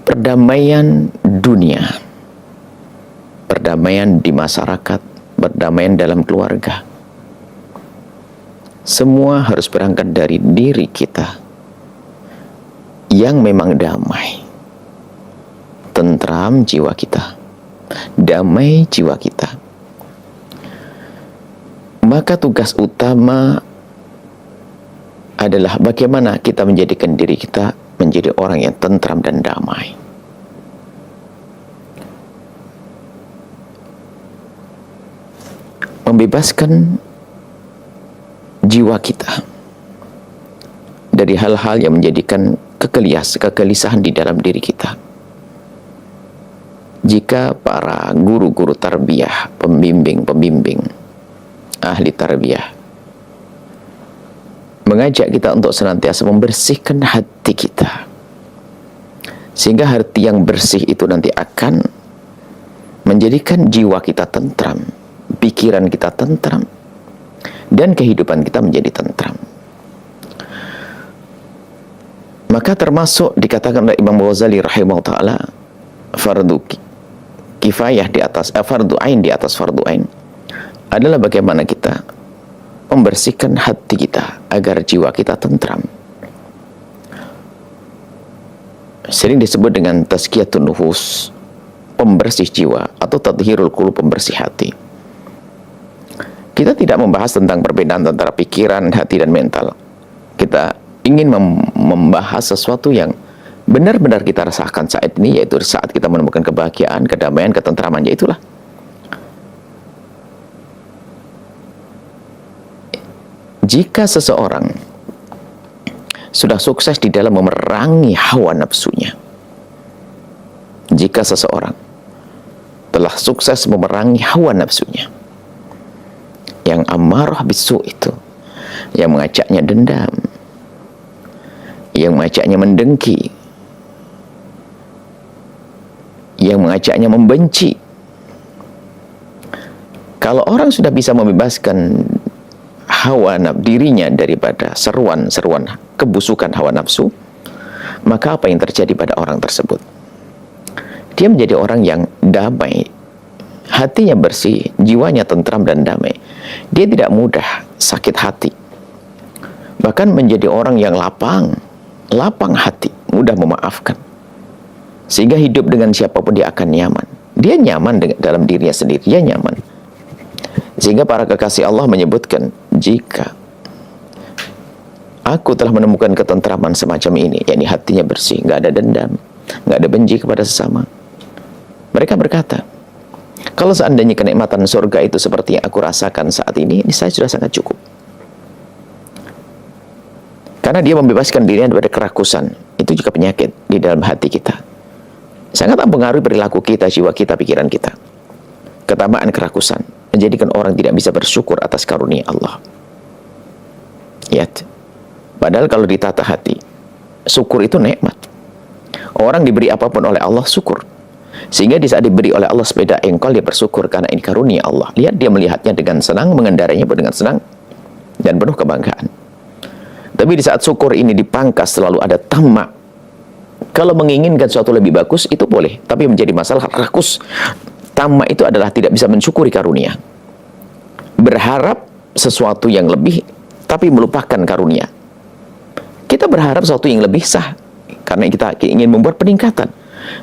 Perdamaian dunia, perdamaian di masyarakat, perdamaian dalam keluarga, semua harus berangkat dari diri kita yang memang damai, tentram jiwa kita, damai jiwa kita. Maka tugas utama adalah bagaimana kita menjadikan diri kita menjadi orang yang tentram dan damai. Membebaskan jiwa kita dari hal-hal yang menjadikan kegelisahan di dalam diri kita. Jika para guru-guru tarbiyah, pembimbing ahli tarbiyah mengajak kita untuk senantiasa membersihkan hati kita, sehingga hati yang bersih itu nanti akan menjadikan jiwa kita tentram, pikiran kita tentram, dan kehidupan kita menjadi tentram. Maka termasuk dikatakan oleh Imam Ghazali rahimahullah ta'ala, fardu kifayah di atas fardu ain di atas fardu ain adalah bagaimana kita membersihkan hati kita agar jiwa kita tentram. Sering disebut dengan tazkiyatun nufus, pembersih jiwa, atau tadhirul qulub, pembersih hati. Kita tidak membahas tentang perbedaan antara pikiran, hati, dan mental. Kita ingin membahas sesuatu yang benar-benar kita rasakan saat ini, yaitu saat kita menemukan kebahagiaan, kedamaian, ketentraman, yaitulah jika seseorang sudah sukses di dalam memerangi hawa nafsunya, jika seseorang telah sukses memerangi hawa nafsunya yang amarah bisu itu, yang mengajaknya dendam, yang mengajaknya mendengki, yang mengajaknya membenci. Kalau orang sudah bisa membebaskan hawa dirinya daripada seruan-seruan kebusukan hawa nafsu, maka apa yang terjadi pada orang tersebut? Dia menjadi orang yang damai, hatinya bersih, jiwanya tentram dan damai. Dia tidak mudah sakit hati, bahkan menjadi orang yang lapang hati, mudah memaafkan, sehingga hidup dengan siapapun dia akan nyaman. Dia nyaman dalam dirinya sendiri, dia nyaman. Sehingga para kekasih Allah menyebutkan, jika aku telah menemukan ketentraman semacam ini, yakni hatinya bersih, nggak ada dendam, nggak ada benci kepada sesama, mereka berkata, kalau seandainya kenikmatan surga itu seperti yang aku rasakan saat ini saya sudah sangat cukup. Karena dia membebaskan dirinya dari kerakusan. Itu juga penyakit di dalam hati kita, sangat mempengaruhi perilaku kita, jiwa kita, pikiran kita. Ketamaan kerakusan menjadikan orang tidak bisa bersyukur atas karunia Allah. Lihat, padahal kalau ditata hati, syukur itu nikmat. Orang diberi apapun oleh Allah, syukur. Sehingga di saat diberi oleh Allah sepeda engkol, dia bersyukur karena ini karunia Allah. Lihat, dia melihatnya dengan senang, mengendarainya dengan senang dan penuh kebanggaan. Tapi di saat syukur ini dipangkas, selalu ada tamak. Kalau menginginkan sesuatu lebih bagus, itu boleh. Tapi menjadi masalah rakus. Tamak itu adalah tidak bisa mensyukuri karunia. Berharap sesuatu yang lebih, tapi melupakan karunia. Kita berharap sesuatu yang lebih sah, karena kita ingin membuat peningkatan.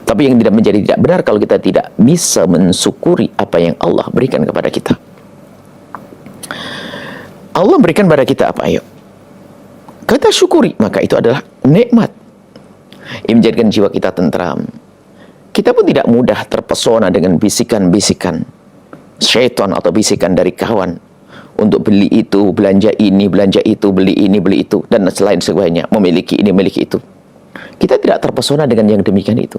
Tapi yang tidak menjadi tidak benar kalau kita tidak bisa mensyukuri apa yang Allah berikan kepada kita. Allah berikan kepada kita apa? Ayo, kita syukuri, maka itu adalah nikmat. Ini menjadikan jiwa kita tentram. Kita pun tidak mudah terpesona dengan bisikan-bisikan syaitan atau bisikan dari kawan untuk beli itu, belanja ini, belanja itu, beli ini, beli itu, dan selain sebagainya, memiliki ini, memiliki itu. Kita tidak terpesona dengan yang demikian itu,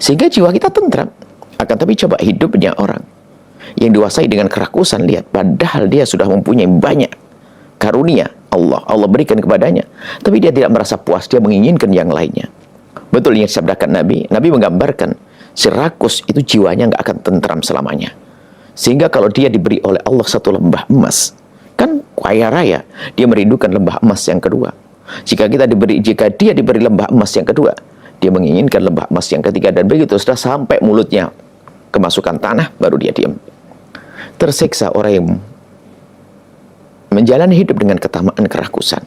sehingga jiwa kita tentram. Akan tapi coba hidupnya orang yang dikuasai dengan kerakusan, lihat, padahal dia sudah mempunyai banyak karunia Allah berikan kepadanya, tapi dia tidak merasa puas, dia menginginkan yang lainnya. Betul yang disabdakan Nabi menggambarkan si rakus itu jiwanya nggak akan tentram selamanya. Sehingga kalau dia diberi oleh Allah satu lembah emas, kan kaya raya, dia merindukan lembah emas yang kedua. Jika dia diberi lembah emas yang kedua, dia menginginkan lembah emas yang ketiga, dan begitu sudah sampai mulutnya kemasukan tanah, baru dia diam. Tersiksa orang yang menjalani hidup dengan ketamaan, kerakusan.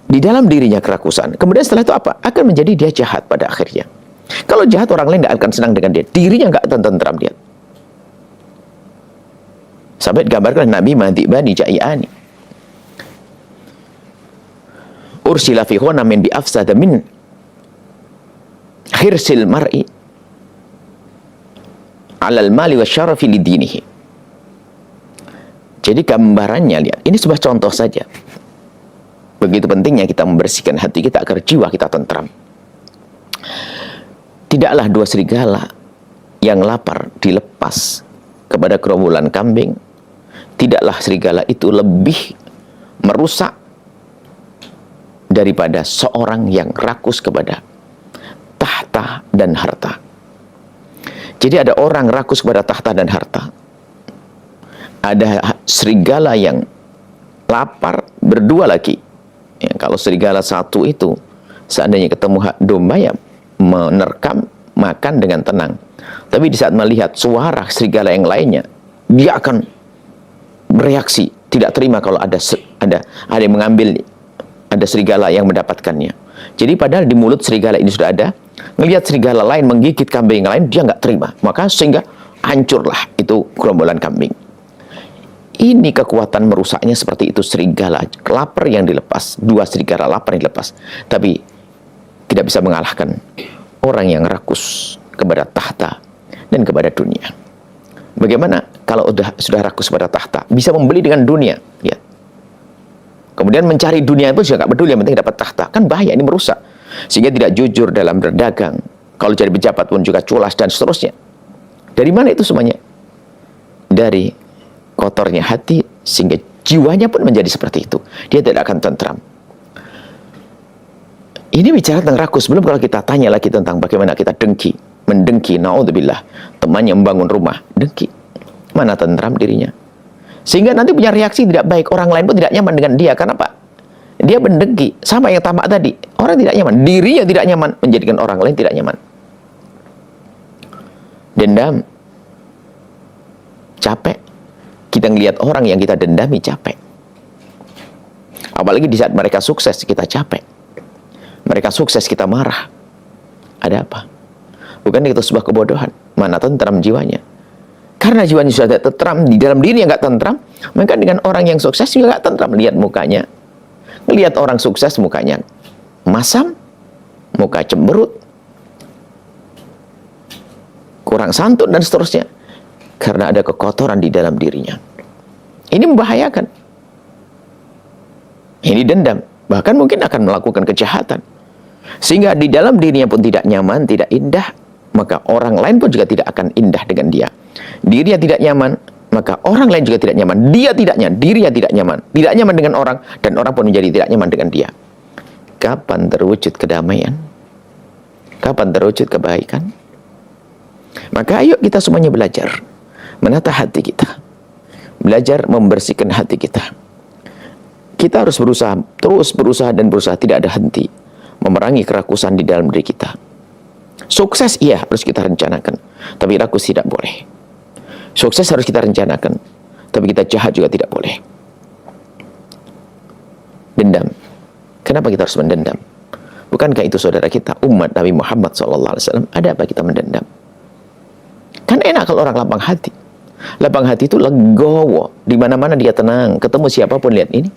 Di dalam dirinya kerakusan. Kemudian setelah itu apa? Akan menjadi dia jahat pada akhirnya. Kalau jahat, orang lain tidak akan senang dengan dia. Dirinya nggak tentram dia. Sampai digambarkan Nabi Madibani Ja'iani. Ursila fi min bi afsada min khirsil mar'i alal mali wa syarafi lidinihi. Jadi gambarannya, lihat, ini sebuah contoh saja. Begitu pentingnya kita membersihkan hati kita agar jiwa kita tentram. Tidaklah dua serigala yang lapar dilepas kepada gerombolan kambing, tidaklah serigala itu lebih merusak daripada seorang yang rakus kepada tahta dan harta. Jadi ada orang rakus kepada tahta dan harta. Ada serigala yang lapar, berdua lagi. Ya, kalau serigala satu itu seandainya ketemu domba, ya menerkam, makan dengan tenang. Tapi di saat melihat suara serigala yang lainnya, dia akan bereaksi, tidak terima kalau ada yang mengambil, ada serigala yang mendapatkannya. Jadi padahal di mulut serigala ini sudah ada, ngelihat serigala lain menggigit kambing yang lain, dia nggak terima. Maka sehingga hancurlah itu gerombolan kambing. Ini kekuatan merusaknya seperti itu serigala lapar yang dilepas, dua serigala lapar yang dilepas, tapi tidak bisa mengalahkan orang yang rakus kepada tahta dan kepada dunia. Bagaimana kalau sudah rakus kepada tahta, bisa membeli dengan dunia, ya. Kemudian mencari dunia itu juga nggak peduli, yang penting dapat tahta. Kan bahaya, ini merusak. Sehingga tidak jujur dalam berdagang. Kalau jadi pejabat pun juga culas dan seterusnya. Dari mana itu semuanya? Dari kotornya hati, sehingga jiwanya pun menjadi seperti itu. Dia tidak akan tentram. Ini bicara tentang rakus. Belum kalau kita tanya lagi tentang bagaimana kita dengki, mendengki, naudzubillah, teman yang membangun rumah, dengki. Mana tentram dirinya? Sehingga nanti punya reaksi tidak baik. Orang lain pun tidak nyaman dengan dia. Karena apa? Dia mendengki. Sama yang tamak tadi. Orang tidak nyaman. Dirinya tidak nyaman. Menjadikan orang lain tidak nyaman. Dendam. Capek. Kita ngelihat orang yang kita dendami capek. Apalagi di saat mereka sukses, kita capek. Mereka sukses, kita marah. Ada apa? Bukan itu sebuah kebodohan. Mana tentram jiwanya? Karena jiwanya sudah tidak tentram, di dalam diri yang nggak tentram, maka dengan orang yang sukses juga nggak tentram. Lihat mukanya. Lihat orang sukses mukanya masam, muka cemberut, kurang santun dan seterusnya. Karena ada kekotoran di dalam dirinya. Ini membahayakan. Ini dendam. Bahkan mungkin akan melakukan kejahatan. Sehingga di dalam dirinya pun tidak nyaman, tidak indah. Maka orang lain pun juga tidak akan indah dengan dia. Dirinya tidak nyaman, maka orang lain juga tidak nyaman. Dia tidak nyaman, dirinya tidak nyaman. Tidak nyaman dengan orang, dan orang pun menjadi tidak nyaman dengan dia. Kapan terwujud kedamaian? Kapan terwujud kebaikan? Maka ayo kita semuanya belajar menata hati kita, belajar membersihkan hati kita. Kita harus berusaha, terus berusaha dan berusaha, tidak ada henti memerangi kerakusan di dalam diri kita. Sukses iya harus kita rencanakan, tapi rakus tidak boleh. Sukses harus kita rencanakan, tapi kita jahat juga tidak boleh. Dendam. Kenapa kita harus mendendam? Bukankah itu saudara kita, umat Nabi Muhammad SAW? Ada apa kita mendendam? Kan enak kalau orang lapang hati. Lapang hati itu legowo, di mana-mana dia tenang. Ketemu siapapun, lihat ini.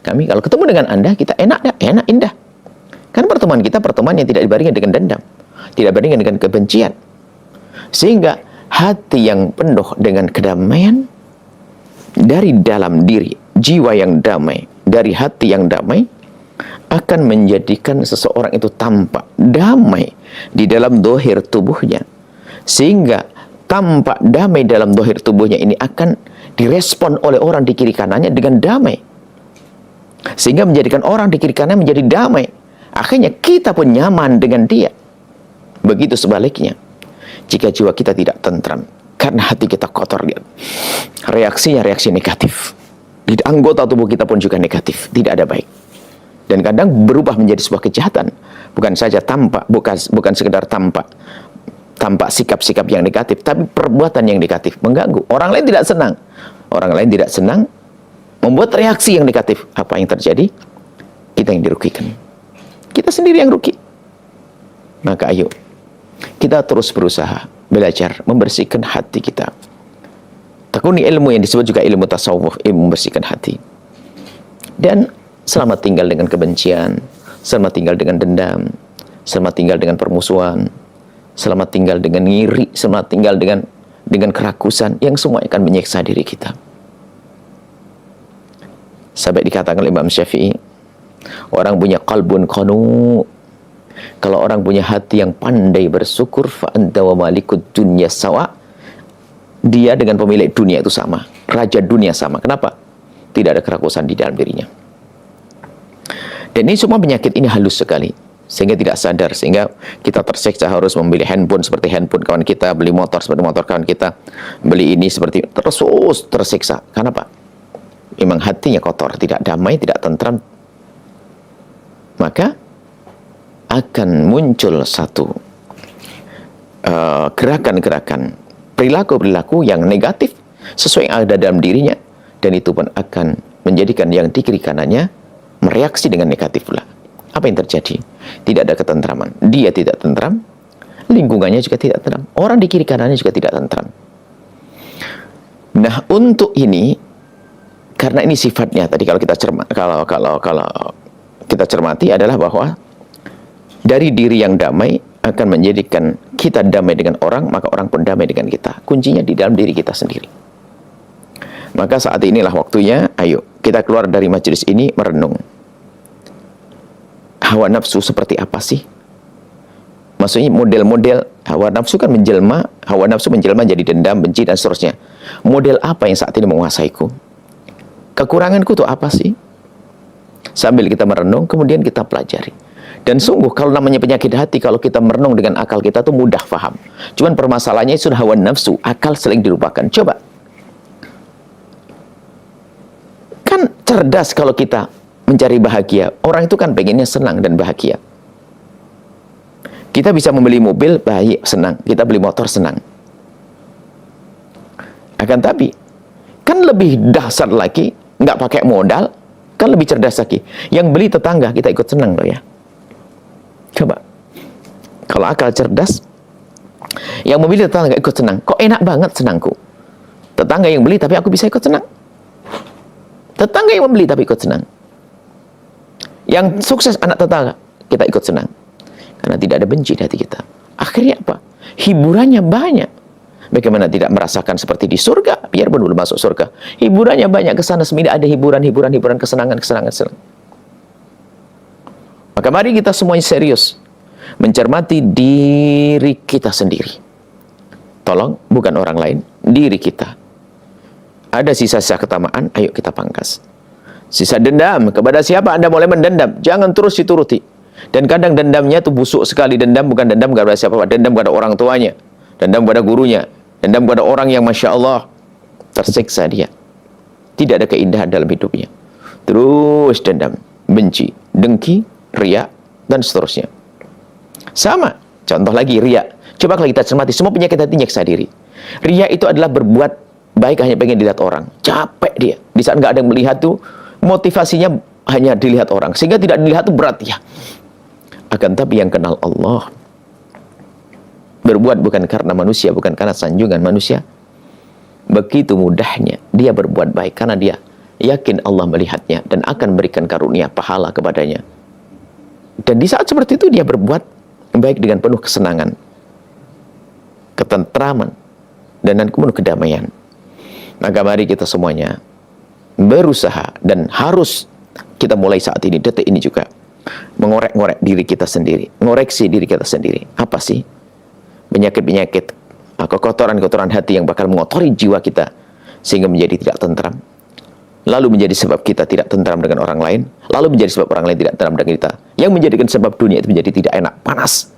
Kami kalau ketemu dengan Anda, kita enak, enak, indah. Kan pertemuan kita pertemuan yang tidak dibarengi dengan dendam, tidak dibarengi dengan kebencian. Sehingga hati yang penuh dengan kedamaian dari dalam diri, jiwa yang damai dari hati yang damai akan menjadikan seseorang itu tampak damai di dalam dohir tubuhnya. Sehingga tampak damai dalam dohir tubuhnya ini akan direspon oleh orang di kiri kanannya dengan damai. Sehingga menjadikan orang di kiri kanan menjadi damai. Akhirnya kita pun nyaman dengan dia. Begitu sebaliknya. Jika jiwa kita tidak tentram, karena hati kita kotor, lihat. Reaksinya reaksi negatif. Di anggota tubuh kita pun juga negatif. Tidak ada baik. Dan kadang berubah menjadi sebuah kejahatan. Bukan saja tampak, bukan sekedar tampak sikap-sikap yang negatif, tapi perbuatan yang negatif, mengganggu. Orang lain tidak senang. Orang lain tidak senang, membuat reaksi yang negatif. Apa yang terjadi? Kita yang dirugikan. Kita sendiri yang rugi. Maka ayo, kita terus berusaha, belajar, membersihkan hati kita. Tekuni ilmu yang disebut juga ilmu tasawuf, ilmu membersihkan hati. Dan selamat tinggal dengan kebencian, selamat tinggal dengan dendam, selamat tinggal dengan permusuhan, selamat tinggal dengan ngiri, selamat tinggal dengan kerakusan, yang semua akan menyiksa diri kita. Sampai dikatakan oleh Imam Syafi'i, orang punya qalbun qanu, kalau orang punya hati yang pandai bersyukur, fa anta wa malikud dunya sawa, dia dengan pemilik dunia itu sama, raja dunia sama. Kenapa? Tidak ada kerakusan di dalam dirinya. Dan ini semua penyakit ini halus sekali, sehingga tidak sadar, sehingga kita tersiksa harus membeli handphone seperti handphone kawan kita, beli motor seperti motor kawan kita, beli ini seperti, terus tersiksa. Kenapa? Memang hatinya kotor, tidak damai, tidak tentram. Maka akan muncul satu gerakan-gerakan, perilaku-perilaku yang negatif sesuai yang ada dalam dirinya, dan itu pun akan menjadikan yang di kiri kanannya mereaksi dengan negatif pula. Apa yang terjadi? Tidak ada ketentraman. Dia tidak tentram, lingkungannya juga tidak tentram, orang di kiri kanannya juga tidak tentram. Nah, untuk ini, karena ini sifatnya tadi kalau kita kita cermati adalah bahwa dari diri yang damai akan menjadikan kita damai dengan orang, maka orang pun damai dengan kita. Kuncinya di dalam diri kita sendiri. Maka saat inilah waktunya, ayo kita keluar dari majelis ini merenung. Hawa nafsu seperti apa sih? Maksudnya model-model hawa nafsu kan hawa nafsu menjelma jadi dendam, benci, dan seterusnya. Model apa yang saat ini menguasaiku? Kekuranganku itu apa sih? Sambil kita merenung, kemudian kita pelajari. Dan sungguh, kalau namanya penyakit hati, kalau kita merenung dengan akal kita tuh mudah paham. Cuman permasalahannya sudah hawa nafsu, akal sering dilupakan. Coba. Kan cerdas kalau kita mencari bahagia. Orang itu kan pengennya senang dan bahagia. Kita bisa membeli mobil, baik, senang. Kita beli motor, senang. Akan tapi, kan lebih dahsyat lagi, nggak pakai modal, kan lebih cerdas lagi. Yang beli tetangga, kita ikut senang loh ya. Coba. Kalau akal cerdas, yang membeli tetangga ikut senang. Kok enak banget senangku. Tetangga yang beli, tapi aku bisa ikut senang. Tetangga yang membeli, tapi ikut senang. Yang sukses anak tetangga, kita ikut senang. Karena tidak ada benci di hati kita. Akhirnya apa? Hiburannya banyak. Bagaimana tidak merasakan seperti di surga, biarpun belum masuk surga. Hiburannya banyak ke sana, sini ada hiburan, kesenangan. Maka mari kita semuanya serius mencermati diri kita sendiri. Tolong, bukan orang lain, diri kita. Ada sisa-sisa ketamaan, ayo kita pangkas. Sisa dendam, kepada siapa Anda mulai mendendam? Jangan terus dituruti. Dan kadang dendamnya itu busuk sekali. Dendam bukan dendam kepada siapa, dendam kepada orang tuanya, dendam kepada gurunya, dendam kepada orang yang Masya Allah tersiksa dia. Tidak ada keindahan dalam hidupnya. Terus dendam, benci, dengki, riya, dan seterusnya. Sama, contoh lagi riya. Coba kalau kita cermati, semua penyakit hati nyiksa diri. Riya itu adalah berbuat baik hanya pengen dilihat orang. Capek dia. Di saat nggak ada yang melihat tuh, motivasinya hanya dilihat orang. Sehingga tidak dilihat tuh berat ya. Akan tapi yang kenal Allah, berbuat bukan karena manusia, bukan karena sanjungan manusia, begitu mudahnya dia berbuat baik karena dia yakin Allah melihatnya dan akan memberikan karunia pahala kepadanya. Dan di saat seperti itu dia berbuat baik dengan penuh kesenangan, ketentraman, dan penuh kedamaian. Maka mari kita semuanya berusaha, dan harus kita mulai saat ini, detik ini juga, mengorek-ngorek diri kita sendiri, ngoreksi diri kita sendiri. Apa sih penyakit-penyakit, kekotoran-kotoran hati yang bakal mengotori jiwa kita sehingga menjadi tidak tentram, lalu menjadi sebab kita tidak tentram dengan orang lain, lalu menjadi sebab orang lain tidak tentram dengan kita, yang menjadikan sebab dunia itu menjadi tidak enak, panas.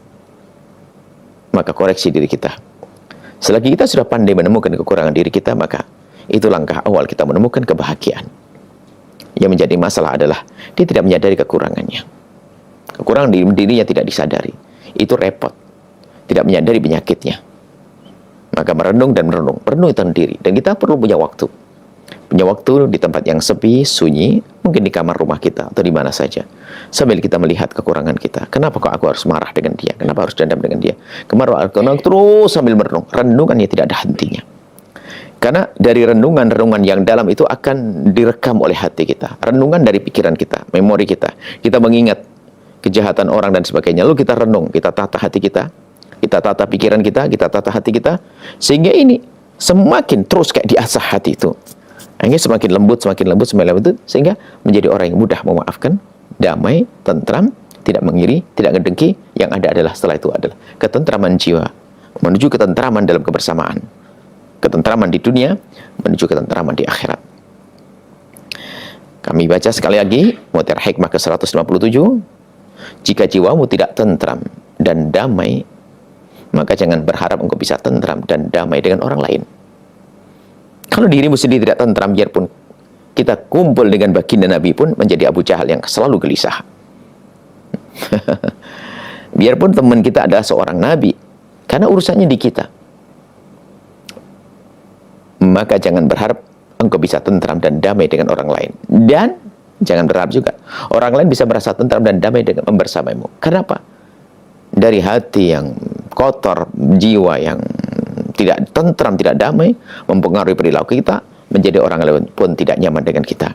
Maka koreksi diri kita. Selagi kita sudah pandai menemukan kekurangan diri kita, maka itu langkah awal kita menemukan kebahagiaan. Yang menjadi masalah adalah dia tidak menyadari kekurangannya. Kekurangan di dirinya tidak disadari. Itu repot. Tidak menyadari penyakitnya. Maka merenung dan merenung. Merenung tentang diri. Dan kita perlu punya waktu. Punya waktu di tempat yang sepi, sunyi, mungkin di kamar rumah kita atau di mana saja. Sambil kita melihat kekurangan kita. Kenapa kok aku harus marah dengan dia? Kenapa harus dendam dengan dia? Kemarin terus sambil merenung. Renungannya tidak ada hentinya. Karena dari renungan-renungan yang dalam itu akan direkam oleh hati kita. Renungan dari pikiran kita, memori kita. Kita mengingat kejahatan orang dan sebagainya. Lalu kita renung, kita tata hati kita. Kita tata pikiran kita tata hati kita. Sehingga ini semakin terus kayak diasah hati itu. Akhirnya semakin lembut, sehingga menjadi orang yang mudah memaafkan, damai, tentram, tidak mengiri, tidak ngedengki. Yang ada adalah setelah itu adalah ketentraman jiwa. Menuju ketentraman dalam kebersamaan. Ketentraman di dunia, menuju ketentraman di akhirat. Kami baca sekali lagi, Mutiara Hikmah ke-157. Jika jiwamu tidak tentram dan damai, maka jangan berharap engkau bisa tentram dan damai dengan orang lain. Kalau dirimu sendiri tidak tentram, biarpun kita kumpul dengan baginda Nabi pun menjadi Abu Jahal yang selalu gelisah. Biarpun teman kita adalah seorang Nabi, karena urusannya di kita. Maka jangan berharap engkau bisa tentram dan damai dengan orang lain. Dan jangan berharap juga orang lain bisa merasa tentram dan damai dengan membersamaimu. Kenapa? Dari hati yang kotor, jiwa yang tidak tentram, tidak damai, mempengaruhi perilaku kita, menjadi orang lain pun tidak nyaman dengan kita.